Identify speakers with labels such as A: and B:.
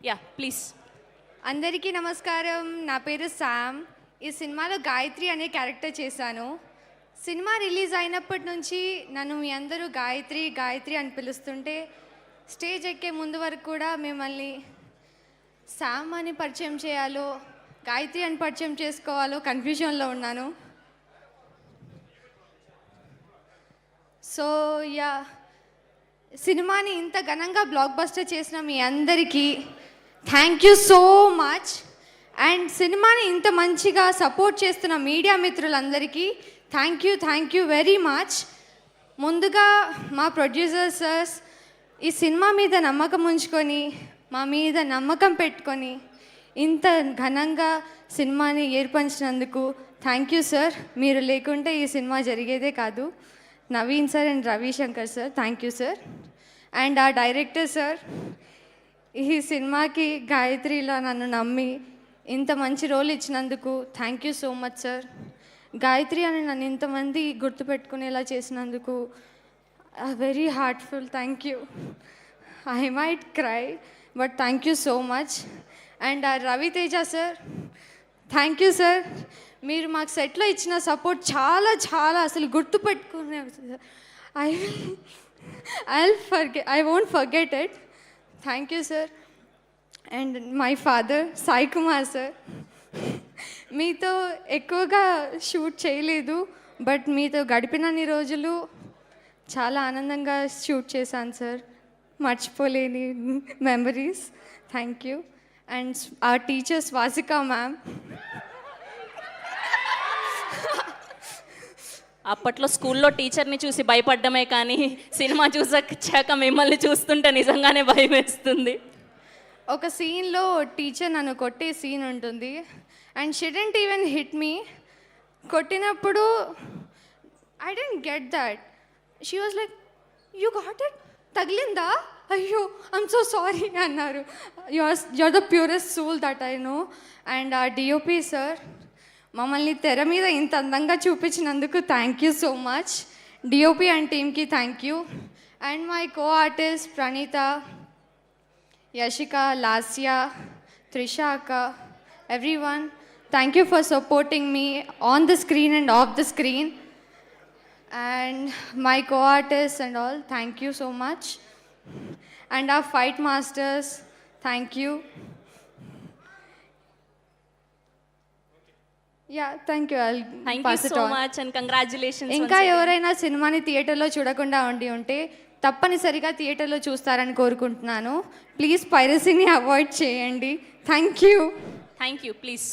A: Yeah please.
B: అందరికీ నమస్కారం. నా పేరు శామ్. ఈ సినిమాలో గాయత్రి అనే క్యారెక్టర్ చేశాను. సినిమా రిలీజ్ అయినప్పటి నుంచి నన్ను మీ అందరూ గాయత్రి గాయత్రి అని పిలుస్తుంటే స్టేజ్ ఎక్కే ముందు వరకు కూడా మిమ్మల్ని శామ్ అని పరిచయం చేయాలో గాయత్రి అని పరిచయం చేసుకోవాలో కన్ఫ్యూజన్లో ఉన్నాను. సో యా, సినిమాని ఇంత ఘనంగా బ్లాక్ బస్టర్ చేసిన మీ అందరికీ thank you so much. And సినిమాని ఇంత మంచిగా సపోర్ట్ చేస్తున్న మీడియా మిత్రులందరికీ థ్యాంక్ యూ వెరీ మచ్. ముందుగా మా ప్రొడ్యూసర్ సర్స్ ఈ సినిమా మీద నమ్మకం ఉంచుకొని మా మీద నమ్మకం పెట్టుకొని ఇంత ఘనంగా సినిమాని ఏర్పరిచినందుకు థ్యాంక్ యూ సార్. మీరు లేకుంటే ఈ సినిమా జరిగేదే కాదు. Naveen sir and Ravishankar sir, thank you sir. And ఆ డైరెక్టర్ సార్, ఈ సినిమాకి గాయత్రిలో నన్ను నమ్మి ఇంత మంచి రోల్ ఇచ్చినందుకు thank you so much sir. Gayatri అని నన్ను ఇంతమంది గుర్తుపెట్టుకునేలా చేసినందుకు very heartful thank you. I might cry but thank you so much. And Raviteja sir, thank you sir. మీరు మాకు సెట్లో ఇచ్చిన సపోర్ట్ చాలా చాలా అసలు గుర్తుపెట్టుకునే I won't forget it. Thank you sir. And my father Sai Kumar sir, మీతో ఎక్కువగా షూట్ చేయలేదు బట్ మీతో గడిపినన్ని రోజులు చాలా ఆనందంగా షూట్ చేశాను సార్. మర్చిపోలేని మెమరీస్. Thank you. అండ్ ఆ టీచర్ స్వాసికా మ్యామ్,
A: అప్పట్లో స్కూల్లో టీచర్ని చూసి భయపడ్డమే కానీ సినిమా చూసాక మిమ్మల్ని చూస్తుంటే నిజంగానే భయం వేస్తుంది.
B: ఒక సీన్లో టీచర్ నన్ను కొట్టే సీన్ ఉంటుంది and she didn't even hit me. కొట్టినప్పుడు I don't get that. She was like, you got it, తగిలిందా, అయ్యో ఐమ్ సో సారీ అన్నారు. You're the purest soul that I know. And ఆ డిఓపి సార్ మమ్మల్ని తెర మీద ఇంత అందంగా చూపించినందుకు thank you so much. DOP and టీమ్కి thank you. And my co artist Praneetha, Yashika, Lasya, Trisha అక్క, everyone, thank you for supporting me on the screen and off the screen. And my co-artists and all, thank you so much. And our fight masters, thank you. Yeah, thank you. I'll pass it on.
A: Thank you so much and congratulations.
B: ఇంకా ఎవరైనా సినిమాని థియేటర్లో చూడకుండా ఉంటే తప్పనిసరిగా థియేటర్లో చూస్తారని కోరుకుంటున్నాను. ప్లీజ్ పైరసీని అవాయిడ్ చేయండి. Thank you.
A: Thank you, please.